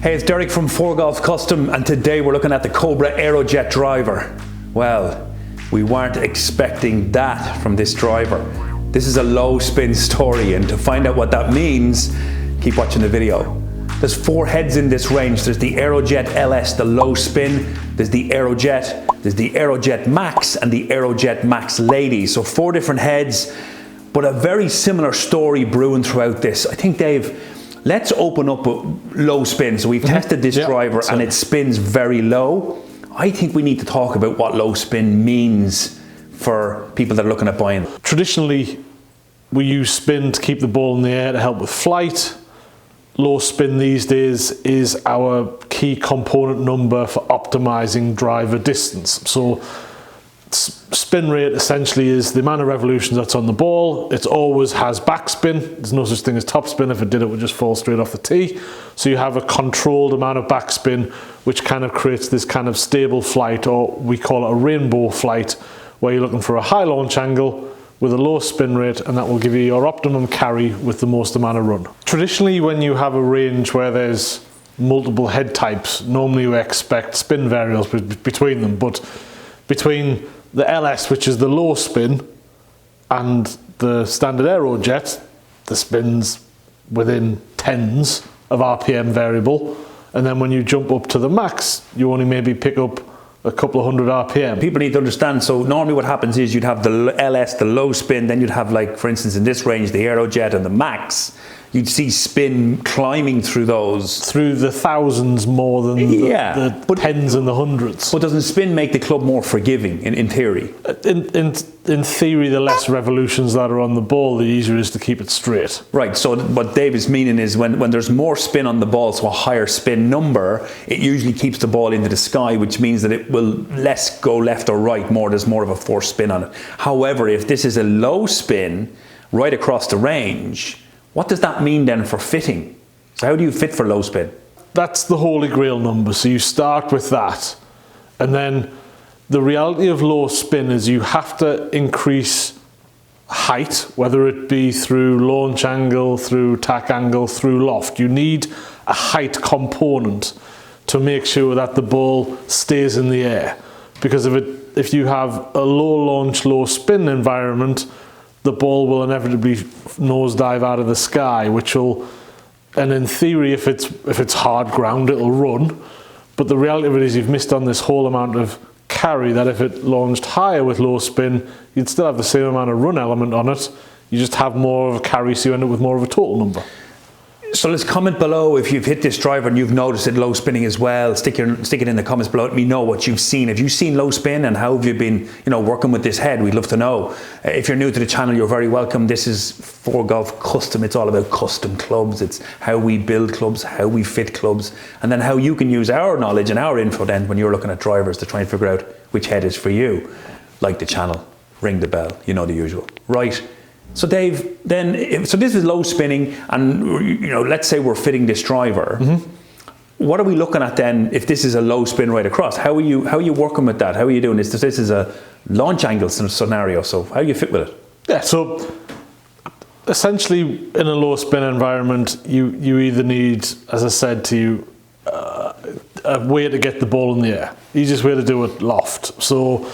Hey, it's Derek from ForeGolf Custom, and today we're looking at the Cobra Aerojet driver. Well, we weren't expecting that from this driver. This is a low spin story, and to find out what that means, keep watching the video. There's 4 heads in this range. There's the Aerojet LS, the low spin. There's the Aerojet, there's the Aerojet Max, and the Aerojet Max Lady. So 4 different heads, but a very similar story brewing throughout this. I think, Dave, let's open up with low spin. So we've tested this driver and it spins very low. I think we need to talk about what low spin means for people that are looking at buying. Traditionally, we use spin to keep the ball in the air to help with flight. Low spin these days is our key component number for optimizing driver distance. So spin rate essentially is the amount of revolutions that's on the ball. It always has backspin. There's no such thing as topspin. If it did, it would just fall straight off the tee. So you have a controlled amount of backspin, which kind of creates this kind of stable flight, or we call it a rainbow flight, where you're looking for a high launch angle with a low spin rate, and that will give you your optimum carry with the most amount of run. Traditionally, when you have a range where there's multiple head types, normally you expect spin variables between them, but between the LS, which is the low spin, and the standard Aerojet, the spin's within tens of RPM variable, and then when you jump up to the Max, you only maybe pick up a couple of hundred RPM. People need to understand, so normally what happens is you'd have the LS, the low spin, then you'd have, like, for instance, in this range, the Aerojet and the Max. You'd see spin climbing through those. Through the thousands more than the tens and the hundreds. But doesn't spin make the club more forgiving, in theory? In theory, the less revolutions that are on the ball, the easier it is to keep it straight. Right, so what David's meaning is when there's more spin on the ball, so a higher spin number, it usually keeps the ball into the sky, which means that it will less go left or right, there's more of a forced spin on it. However, if this is a low spin right across the range, what does that mean then for fitting? So how do you fit for low spin? That's the holy grail number. So you start with that. And then the reality of low spin is you have to increase height, whether it be through launch angle, through tack angle, through loft. You need a height component to make sure that the ball stays in the air. Because if you have a low launch, low spin environment, the ball will inevitably nosedive out of the sky, and in theory, if it's hard ground, it'll run. But the reality of it is you've missed on this whole amount of carry, that if it launched higher with low spin, you'd still have the same amount of run element on it. You just have more of a carry, so you end up with more of a total number. So let's comment below if you've hit this driver and you've noticed it low spinning as well. Stick it in the comments below. Let me know what you've seen. Have you seen low spin, and how have you been, working with this head? We'd love to know. If you're new to the channel, you're very welcome. This is ForeGolf Custom. It's all about custom clubs. It's how we build clubs, how we fit clubs, and then how you can use our knowledge and our info then when you're looking at drivers to try and figure out which head is for you. Like the channel, ring the bell, the usual. Right. So Dave, so this is low spinning, and let's say we're fitting this driver. What are we looking at then if this is a low spin right across? How are you working with that? How are you doing this? This is a launch angle scenario, so how do you fit with it? Yeah, so essentially in a low spin environment, you either need, as I said to you, a way to get the ball in the air. Easiest way to do it, loft. So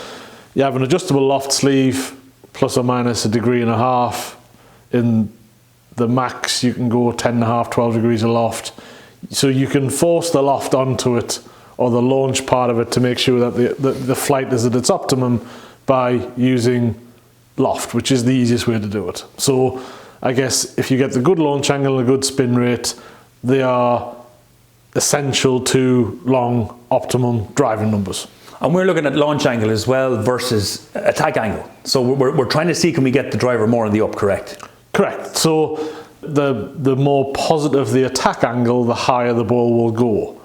you have an adjustable loft sleeve, plus or minus 1.5 degrees. In the Max, you can go 10.5, 12 degrees of loft. So you can force the loft onto it, or the launch part of it, to make sure that the flight is at its optimum by using loft, which is the easiest way to do it. So I guess if you get the good launch angle and a good spin rate, they are essential to long optimum driving numbers. And we're looking at launch angle as well versus attack angle. So we're trying to see, can we get the driver more in the up, correct? Correct. So the more positive the attack angle, the higher the ball will go.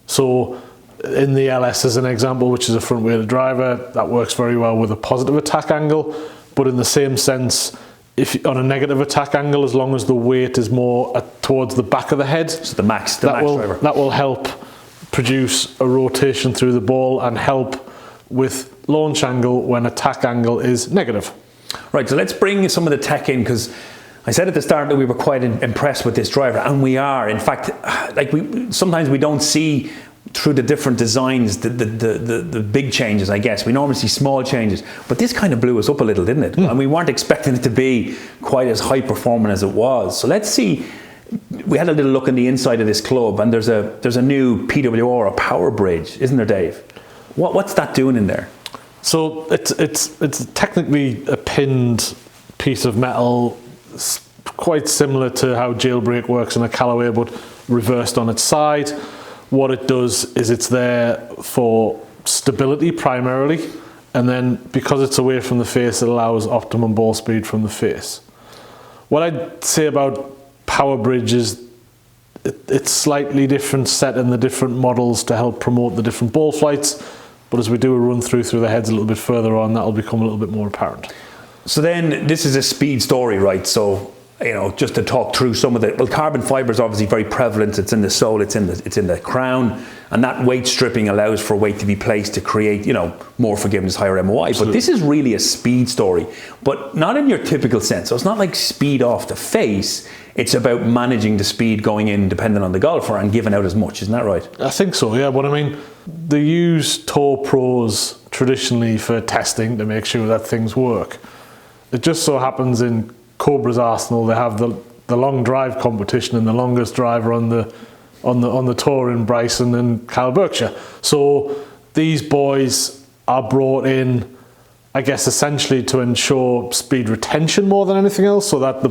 So in the LS as an example, which is a front weighted driver, that works very well with a positive attack angle. But in the same sense, if on a negative attack angle, as long as the weight is more towards the back of the head, so the max driver, that will help produce a rotation through the ball and help with launch angle when attack angle is negative. Right, so let's bring some of the tech in, because I said at the start that we were quite impressed with this driver, and we are. In fact, like sometimes we don't see through the different designs the big changes, I guess. We normally see small changes, but this kind of blew us up a little, didn't it? And we weren't expecting it to be quite as high performing as it was. So let's see. We had a little look in the inside of this club, and there's a new PWR, a power bridge, isn't there, Dave? What's that doing in there? So it's technically a pinned piece of metal, quite similar to how jailbreak works in a Callaway, but reversed on its side. What it does is it's there for stability primarily, and then because it's away from the face, it allows optimum ball speed from the face. What I'd say about Power Bridge is it's slightly different set in the different models to help promote the different ball flights, but as we do a run through the heads a little bit further on, that'll become a little bit more apparent. So then this is a speed story, right? So, you know, just to talk through some of the, well, carbon fiber is obviously very prevalent. It's in the sole, it's in the crown, and that weight stripping allows for weight to be placed to create, you know, more forgiveness, higher MOI. Absolutely. But this is really a speed story, but not in your typical sense. So it's not like speed off the face. It's about managing the speed going in, depending on the golfer, and giving out as much. Isn't that right? I think so, yeah. But I mean, they use Tour Pros traditionally for testing to make sure that things work. It just so happens in Cobra's arsenal, they have the long drive competition and the longest driver on the tour in Bryson and Kyle Berkshire. So these boys are brought in, I guess, essentially to ensure speed retention more than anything else, so that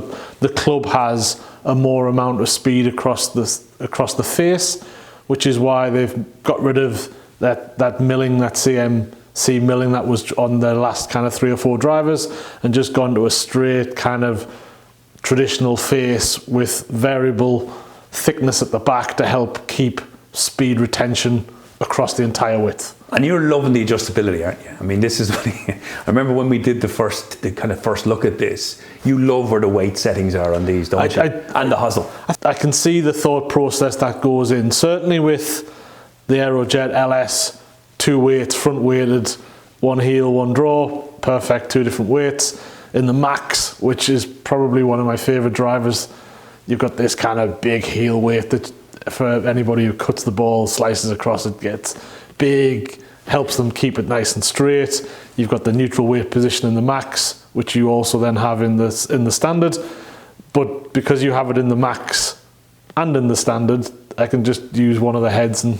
the club has a more amount of speed across the face, which is why they've got rid of that milling, that CMC milling that was on the last kind of 3 or 4 drivers, and just gone to a straight kind of traditional face with variable thickness at the back to help keep speed retention across the entire width. And you're loving the adjustability, aren't you? I mean, this is what I remember when we did the kind of first look at this. You love where the weight settings are on these, don't you? And the hustle. I can see the thought process that goes in. Certainly with the Aerojet LS, 2 weights, front weighted, 1 heel, 1 draw, perfect, 2 different weights. In the Max, which is probably one of my favorite drivers, you've got this kind of big heel weight that for anybody who cuts the ball, slices across it, gets big, helps them keep it nice and straight. You've got the neutral weight position in the Max, which you also then have in the standard. But because you have it in the Max and in the standard, I can just use one of the heads, and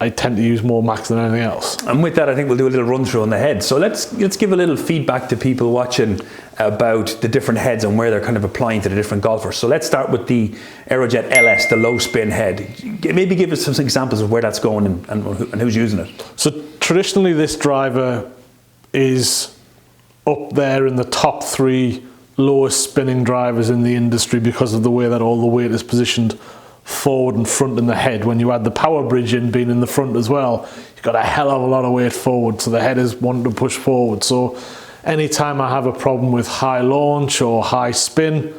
I tend to use more Max than anything else. And with that, I think we'll do a little run through on the heads. So let's give a little feedback to people watching about the different heads and where they're kind of applying to the different golfers. So let's start with the Aerojet LS, the low spin head. Maybe give us some examples of where that's going and who's using it. So traditionally, this driver is up there in the top 3 lowest spinning drivers in the industry because of the way that all the weight is positioned forward and front in the head. When you add the power bridge in being in the front as well, you've got a hell of a lot of weight forward, so the head is wanting to push forward. So anytime I have a problem with high launch or high spin,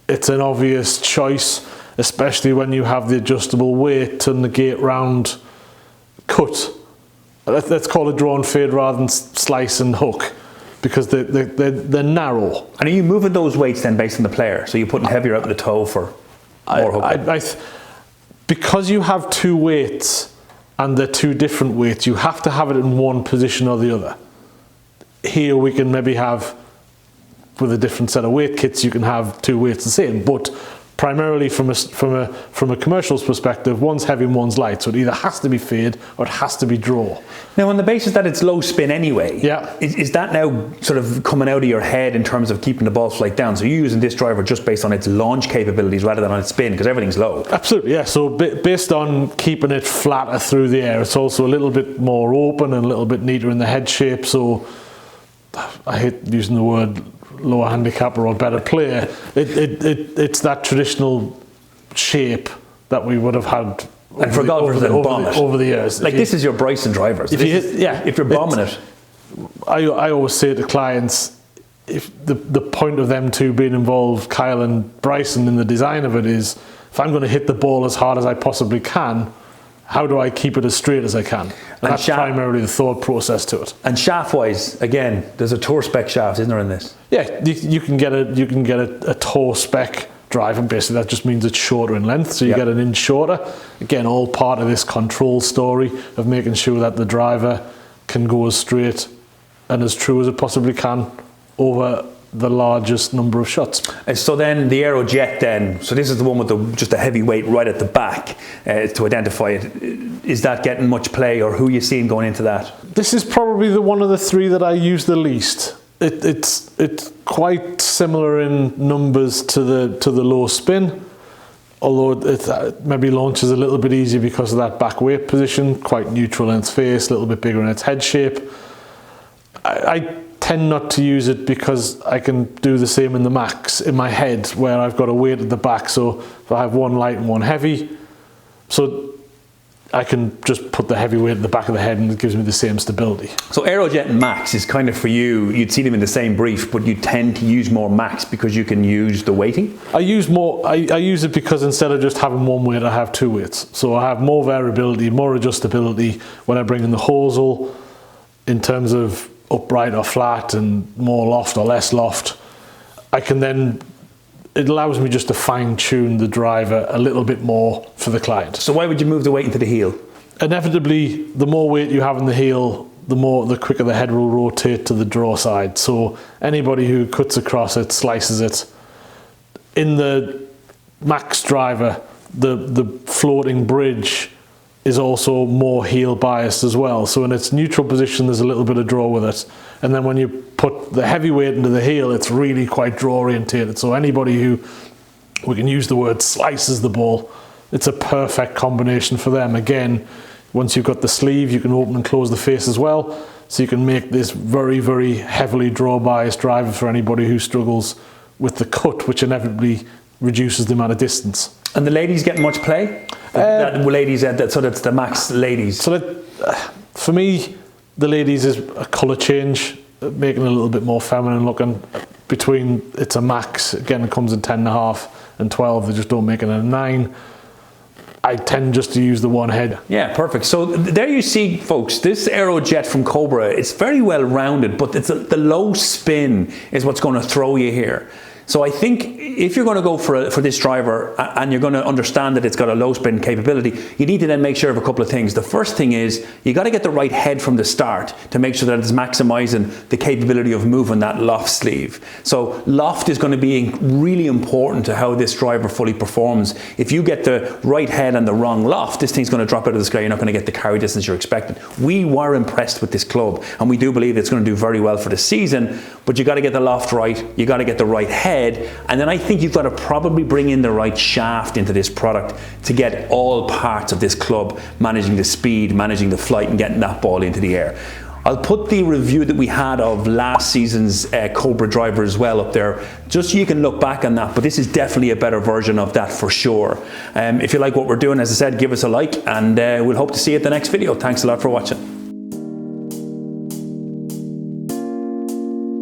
it's an obvious choice, especially when you have the adjustable weight to negate round cut. Let's call it draw and fade rather than slice and hook, because they're narrow. And are you moving those weights then based on the player? So you're putting heavier out the toe for more hook? Because you have 2 weights and they're 2 different weights, you have to have it in one position or the other. Here we can maybe have, with a different set of weight kits, you can have 2 weights the same, but primarily from a commercial's perspective, one's heavy and one's light, so it either has to be fade or it has to be draw. Now, on the basis that it's low spin anyway, yeah, is that now sort of coming out of your head in terms of keeping the ball flight down? So you're using this driver just based on its launch capabilities rather than on its spin, because everything's low? Absolutely, yeah. So based on keeping it flatter through the air, it's also a little bit more open and a little bit neater in the head shape. So I hate using the word lower handicapper or better player. It's that traditional shape that we would have had and for golfers over the years. Like this is your Bryson drivers. If you're bombing it. I always say to clients, if the point of them 2 being involved, Kyle and Bryson, in the design of it is, if I'm going to hit the ball as hard as I possibly can, how do I keep it as straight as I can? And that's primarily the thought process to it. And shaft-wise, again, there's a tour spec shaft, isn't there, in this? Yeah, you can get a tour spec drive, and basically that just means it's shorter in length, so you get an inch shorter. Again, all part of this control story of making sure that the driver can go as straight and as true as it possibly can over the largest number of shots. And so then the Aerojet then, so this is the one with just a heavy weight right at the back to identify it. Is that getting much play, or who are you seeing going into that? This is probably the one of the three that I use the least. It's quite similar in numbers to the low spin, although it maybe launches a little bit easier because of that back weight position, quite neutral in its face, a little bit bigger in its head shape. I tend not to use it because I can do the same in the max in my head, where I've got a weight at the back, so if I have one light and one heavy, so I can just put the heavy weight at the back of the head and it gives me the same stability. So Aerojet and Max is kind of for you, you'd see them in the same brief, but you tend to use more Max because you can use the weighting? I use it because instead of just having one weight, I have two weights. So I have more variability, more adjustability when I bring in the hosel in terms of upright or flat and more loft or less loft. I can then, it allows me just to fine tune the driver a little bit more for the client. So why would you move the weight into the heel? Inevitably, the more weight you have in the heel, the quicker the head will rotate to the draw side. So anybody who cuts across it, slices it. In the Max driver, the floating bridge is also more heel biased as well. So in its neutral position, there's a little bit of draw with it. And then when you put the heavy weight into the heel, it's really quite draw orientated. So anybody who, we can use the word, slices the ball, it's a perfect combination for them. Again, once you've got the sleeve, you can open and close the face as well. So you can make this very, very heavily draw biased driver for anybody who struggles with the cut, which inevitably reduces the amount of distance. And the ladies get much play? So that's the Max ladies. So for me, the ladies is a colour change, making it a little bit more feminine looking. Between, it's a Max, again it comes in 10.5 and 12, they just don't make it a 9. I tend just to use the one head. Yeah, perfect. So there you see, folks, this Aerojet from Cobra, it's very well rounded, but the low spin is what's going to throw you here. So I think if you're going to go for this driver and you're going to understand that it's got a low spin capability, you need to then make sure of a couple of things. The first thing is you got to get the right head from the start to make sure that it's maximizing the capability of moving that loft sleeve. So loft is going to be really important to how this driver fully performs. If you get the right head and the wrong loft, this thing's going to drop out of the sky. You're not going to get the carry distance you're expecting. We were impressed with this club and we do believe it's going to do very well for the season, but you got to get the loft right, you got to get the right head, and then I think you've got to probably bring in the right shaft into this product to get all parts of this club, managing the speed, managing the flight, and getting that ball into the air. I'll put the review that we had of last season's Cobra driver as well up there, just so you can look back on that, but this is definitely a better version of that for sure. If you like what we're doing, as I said, give us a like, and we'll hope to see you at the next video. Thanks a lot for watching.